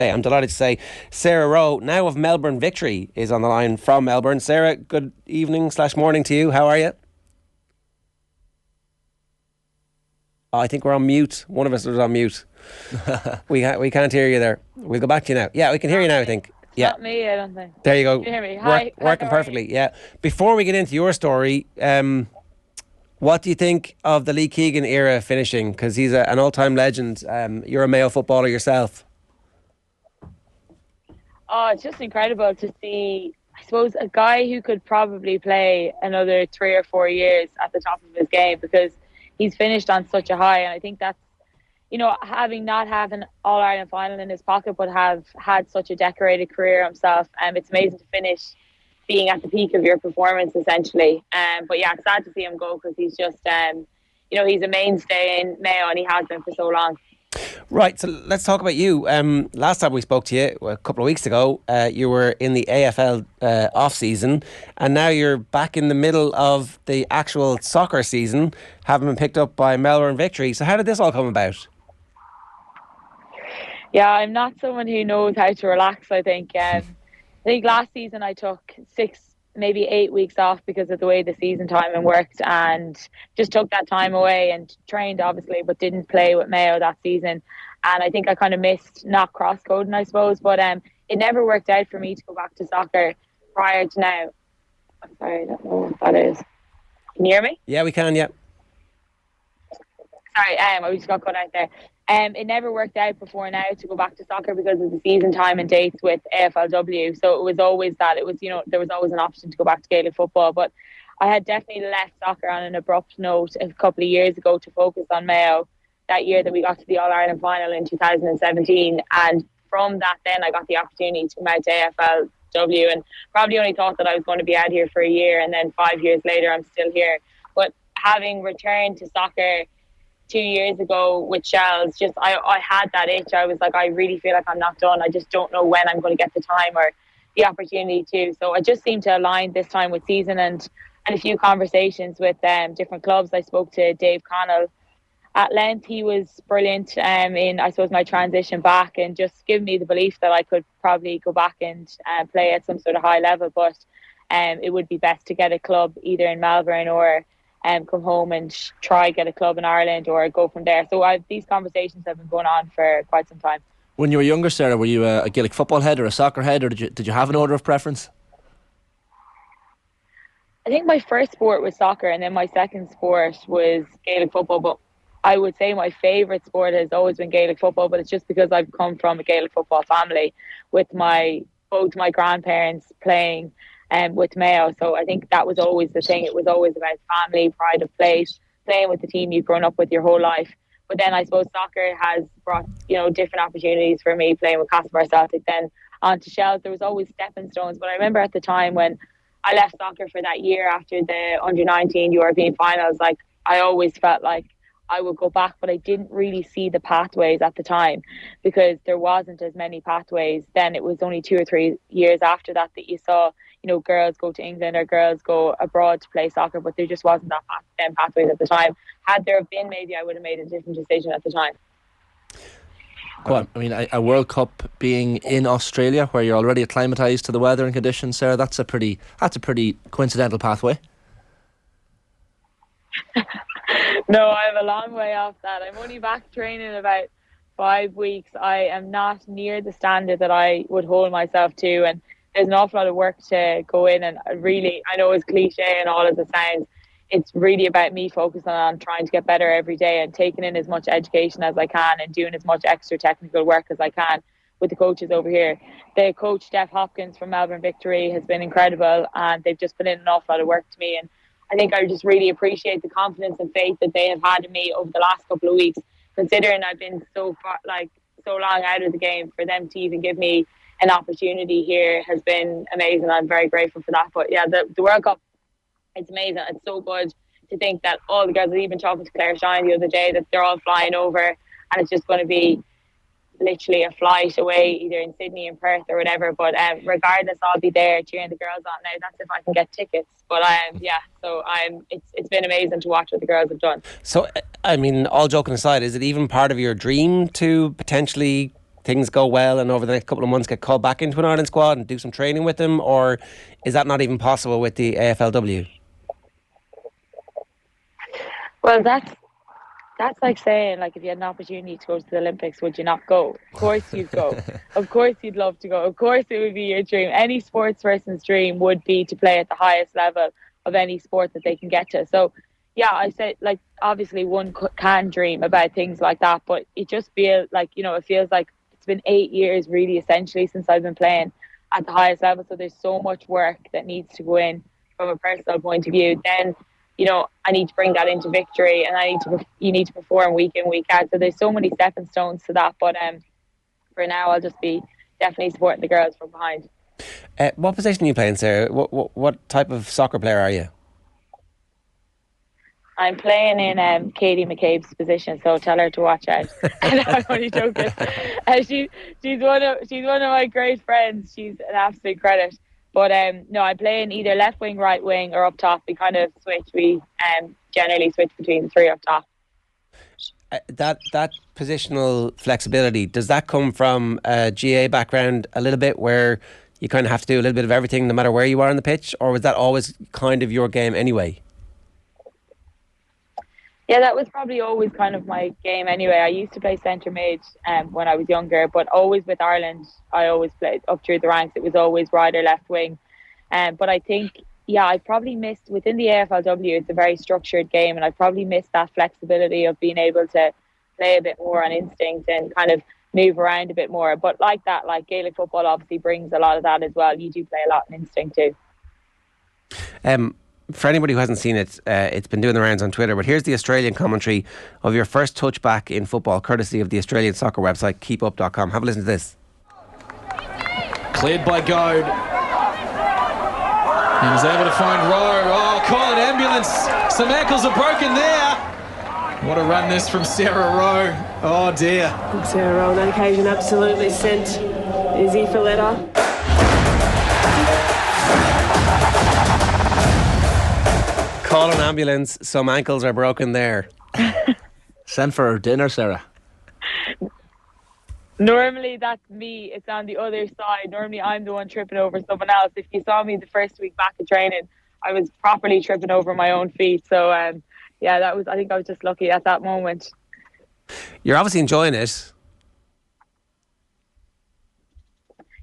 Hey, I'm delighted to say Sarah Rowe, now of Melbourne Victory, is on the line from Melbourne. Sarah, good evening / morning to you. How are you? Oh, I think we're on mute. One of us was on mute. We can't hear you there. We'll go back to you now. Yeah, we can hear you now, I think. Yeah. Not me, I don't think. There you go. Can you hear me? Hi. Working How are you? perfectly, yeah. Before we get into your story, what do you think of the Lee Keegan era finishing? Because he's an all-time legend. You're a Mayo footballer yourself. Oh, it's just incredible to see, I suppose, a guy who could probably play another 3 or 4 years at the top of his game, because he's finished on such a high. And I think that's, having not have an All-Ireland final in his pocket, but have had such a decorated career himself. It's amazing to finish being at the peak of your performance, essentially. But yeah, it's sad to see him go, because he's just, he's a mainstay in Mayo, and he has been for so long. Right, so let's talk about you. Last time we spoke to you, a couple of weeks ago, you were in the AFL off-season, and now you're back in the middle of the actual soccer season, having been picked up by Melbourne Victory. So how did this all come about? Yeah, I'm not someone who knows how to relax, I think. I think last season I took 6, maybe 8 weeks off because of the way the season timing worked, and just took that time away and trained, obviously, but didn't play with Mayo that season. And I think I kind of missed not cross-coding, I suppose. But it never worked out for me to go back to soccer prior to now. I'm sorry, I don't know what that is. Can you hear me? Yeah, we can, yeah. Sorry, I just got cut out there. It never worked out before now to go back to soccer because of the season time and dates with AFLW. So it was always that. It was, there was always an option to go back to Gaelic football. But I had definitely left soccer on an abrupt note a couple of years ago to focus on Mayo that year that we got to the All-Ireland final in 2017. And from that, then I got the opportunity to come out to AFLW, and probably only thought that I was going to be out here for a year, and then 5 years later I'm still here. But having returned to soccer 2 years ago with Shells, just I had that itch. I was like, I really feel like I'm not done. I just don't know when I'm going to get the time or the opportunity to. So I just seemed to align this time with season, and a few conversations with different clubs. I spoke to Dave Connell at length. He was brilliant in, I suppose, my transition back, and just give me the belief that I could probably go back and play at some sort of high level, but it would be best to get a club either in Melbourne or come home and try get a club in Ireland or go from there. So these conversations have been going on for quite some time. When you were younger, Sarah, were you a Gaelic football head or a soccer head, or did you have an order of preference? I think my first sport was soccer, and then my second sport was Gaelic football. But I would say my favourite sport has always been Gaelic football, but it's just because I've come from a Gaelic football family with both my grandparents playing with Mayo. So I think that was always the thing. It was always about family, pride of place, playing with the team you've grown up with your whole life. But then I suppose soccer has brought, different opportunities for me, playing with Castlebar Celtic, then on to Shells. There was always stepping stones. But I remember at the time when I left soccer for that year after the under-19 European finals, like I always felt like I would go back, but I didn't really see the pathways at the time because there wasn't as many pathways. Then it was only 2 or 3 years after that you saw, girls go to England or girls go abroad to play soccer, but there just wasn't them pathways at the time. Had there been, maybe I would have made a different decision at the time. Well, I mean, a World Cup being in Australia, where you're already acclimatised to the weather and conditions, Sarah, that's a pretty coincidental pathway. No, I have a long way off that. I'm only back training about 5 weeks. I am not near the standard that I would hold myself to, and there's an awful lot of work to go in. And really, I know it's cliche and all as it sounds, it's really about me focusing on trying to get better every day and taking in as much education as I can and doing as much extra technical work as I can with the coaches over here. The coach, Steph Hopkins from Melbourne Victory, has been incredible, and they've just put in an awful lot of work to me. And I think I just really appreciate the confidence and faith that they have had in me over the last couple of weeks, considering I've been so long out of the game. For them to even give me an opportunity here has been amazing. I'm very grateful for that. But yeah, the World Cup, it's amazing. It's so good to think that all the girls, even talking to Ger Shane the other day, that they're all flying over, and it's just going to be literally a flight away, either in Sydney and Perth or whatever. But regardless, I'll be there cheering the girls on. Now that's if I can get tickets. But it's been amazing to watch what the girls have done. So I mean, all joking aside, is it even part of your dream to potentially things go well and over the next couple of months get called back into an Ireland squad and do some training with them, or is that not even possible with the AFLW? Well, that's like saying, like, if you had an opportunity to go to the Olympics, would you not go? Of course you'd go. Of course you'd love to go. Of course it would be your dream. Any sports person's dream would be to play at the highest level of any sport that they can get to. So, yeah, I said, like, obviously one can dream about things like that, but it just feels like, it feels like it's been 8 years really essentially since I've been playing at the highest level. So there's so much work that needs to go in from a personal point of view. Then, I need to bring that into Victory, and you need to perform week in, week out. So there's so many stepping stones to that. But for now, I'll just be definitely supporting the girls from behind. What position are you playing, Sarah? What type of soccer player are you? I'm playing in Katie McCabe's position, so tell her to watch out. And I'm only joking. She's one of my great friends. She's an absolute credit. But no, I'm playing either left wing, right wing, or up top. We kind of switch. We generally switch between the three up top. That positional flexibility, does that come from a GA background a little bit, where you kind of have to do a little bit of everything no matter where you are on the pitch, or was that always kind of your game anyway? Yeah, that was probably always kind of my game anyway. I used to play centre mid when I was younger, but always with Ireland, I always played up through the ranks. It was always right or left wing. But I think, I probably missed, within the AFLW, it's a very structured game, and I probably missed that flexibility of being able to play a bit more on instinct and kind of move around a bit more. But like Gaelic football obviously brings a lot of that as well. You do play a lot in instinct too. For anybody who hasn't seen it, it's been doing the rounds on Twitter, but here's the Australian commentary of your first touchback in football, courtesy of the Australian soccer website, keepup.com. Have a listen to this. Cleared by Goad. He was able to find Rowe. Oh, call an ambulance. Some ankles are broken there. What a run this from Sarah Rowe. Oh, dear. Sarah Rowe on that occasion absolutely sent Izzy Folletta. Call an ambulance, some ankles are broken there. Send for dinner, Sarah. Normally that's me. It's on the other side. Normally I'm the one tripping over someone else. If you saw me the first week back at training, I was properly tripping over my own feet. So I think I was just lucky at that moment. You're obviously enjoying it.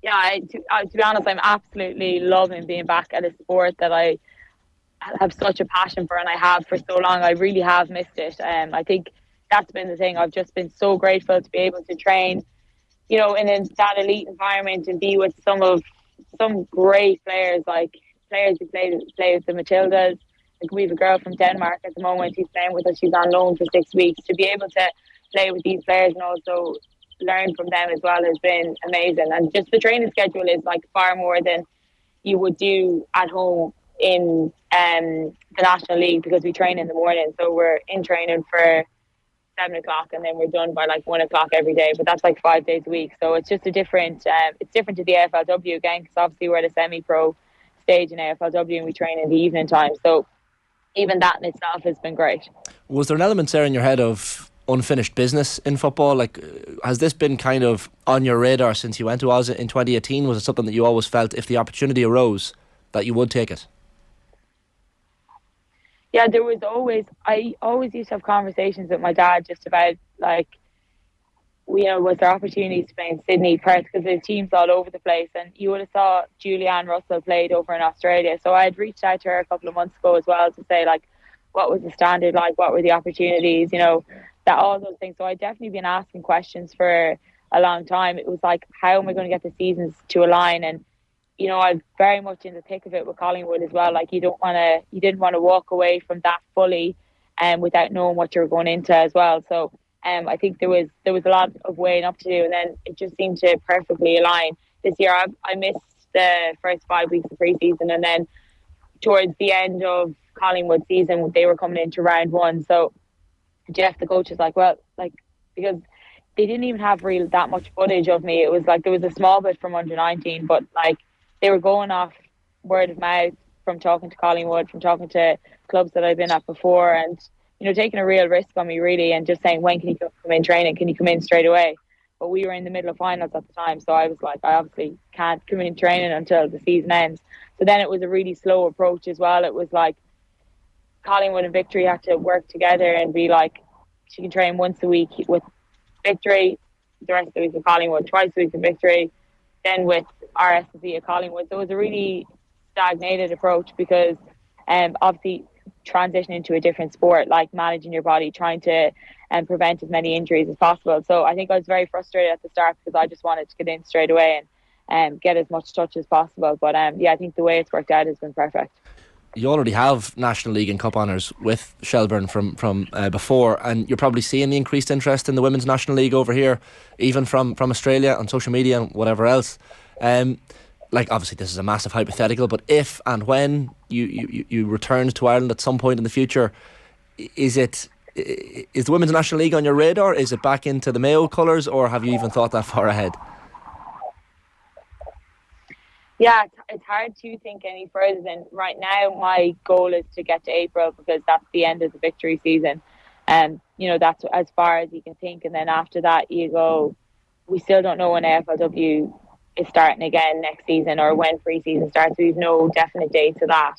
Yeah, to be honest, I'm absolutely loving being back at a sport that I have such a passion for, and I have for so long. I really have missed it. I think that's been the thing. I've just been so grateful to be able to train, in that elite environment and be with some great players, like players who play with the Matildas. Like, we have a girl from Denmark at the moment who's playing with us. She's on loan for 6 weeks. To be able to play with these players and also learn from them as well has been amazing. And just the training schedule is like far more than you would do at home in the National League, because we train in the morning, so we're in training for 7 o'clock and then we're done by like 1 o'clock every day, but that's like 5 days a week. So it's just it's different to the AFLW again, because obviously we're at a semi-pro stage in AFLW and we train in the evening time, so even that in itself has been great. Was there an element, Sarah, in your head of unfinished business in football? Like, has this been kind of on your radar since you went to Oz in 2018? Was it something that you always felt, if the opportunity arose, that you would take it? Yeah, I always used to have conversations with my dad just about, like, was there opportunities to play in Sydney, Perth, because there's teams all over the place, and you would have saw Julianne Russell played over in Australia. So I had reached out to her a couple of months ago as well to say, like, what was the standard like, what were the opportunities, that all those things. So I'd definitely been asking questions for a long time. It was like, how am I going to get the seasons to align? And I'm very much in the thick of it with Collingwood as well. Like, you didn't want to walk away from that fully without knowing what you're going into as well. So I think there was a lot of weighing up to do, and then it just seemed to perfectly align. This year I missed the first 5 weeks of pre-season, and then towards the end of Collingwood season they were coming into round one. So Jeff, the coach, was like, well, like, because they didn't even have that much footage of me. It was like there was a small bit from under 19, but like they were going off word of mouth from talking to Collingwood, from talking to clubs that I've been at before, and taking a real risk on me really, and just saying, when can you come in training? Can you come in straight away? but we were in the middle of finals at the time, so I was like, I obviously can't come in training until the season ends. So then it was a really slow approach as well. It was like Collingwood and Victory had to work together and be like, she can train once a week with Victory, the rest of the week with Collingwood, twice a week with Victory, then with RSV at Collingwood. So it was a really stagnated approach because obviously transitioning into a different sport, like managing your body, trying to prevent as many injuries as possible. So I think I was very frustrated at the start because I just wanted to get in straight away and get as much touch as possible. But yeah, I think the way it's worked out has been perfect. You already have National League and Cup honours with Shelbourne from before, and you're probably seeing the increased interest in the Women's National League over here, even from Australia on social media and whatever else. Like, obviously this is a massive hypothetical, but if and when you return to Ireland at some point in the future, is the Women's National League on your radar? Is it back into the Mayo colours, or have you even thought that far ahead? Yeah, it's hard to think any further than right now. My goal is to get to April because that's the end of the Victory season. And, that's as far as you can think. And then after that, you go, we still don't know when AFLW is starting again next season or when pre-season starts. We've no definite date to that.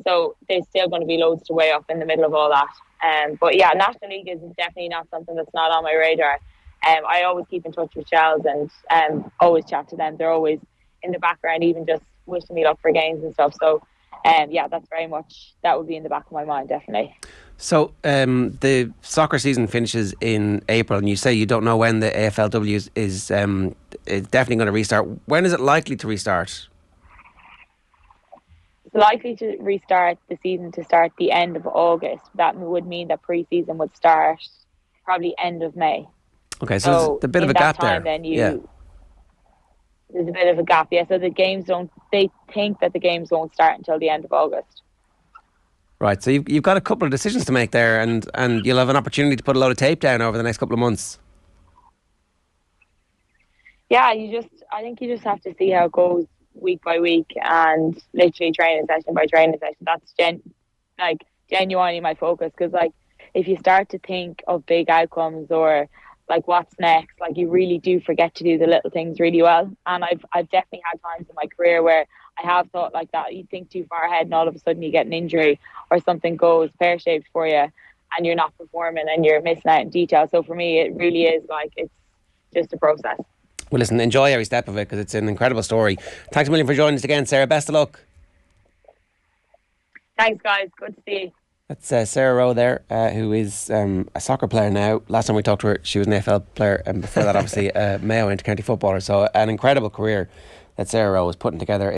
So there's still going to be loads to weigh up in the middle of all that. But yeah, National League is definitely not something that's not on my radar. I always keep in touch with Shells and always chat to them. They're always in the background, even just wishing me luck for games and stuff. So yeah, that's very much, that would be in the back of my mind, definitely. So the soccer season finishes in April, and you say you don't know when the AFLW is definitely going to restart. When is it likely to restart? It's likely to restart the season to start the end of August. That would mean that pre-season would start probably end of May. Okay, so there's a bit of a gap there. Then there's a bit of a gap, yeah. So they think that the games won't start until the end of August. Right, so you've got a couple of decisions to make there, and you'll have an opportunity to put a load of tape down over the next couple of months. Yeah, I think you just have to see how it goes week by week and literally training session by training session. That's genuinely my focus, because like if you start to think of big outcomes or like what's next, like you really do forget to do the little things really well. And I've definitely had times in my career where I have thought like that. You think too far ahead and all of a sudden you get an injury or something goes pear-shaped for you and you're not performing and you're missing out in detail. So for me, it really is like, it's just a process. Well, listen, enjoy every step of it because it's an incredible story. Thanks a million for joining us again, Sarah. Best of luck. Thanks, guys. Good to see you. That's Sarah Rowe there, who is a soccer player now. Last time we talked to her, she was an AFL player, and before that, obviously, Mayo inter-county footballer. So an incredible career that Sarah Rowe was putting together.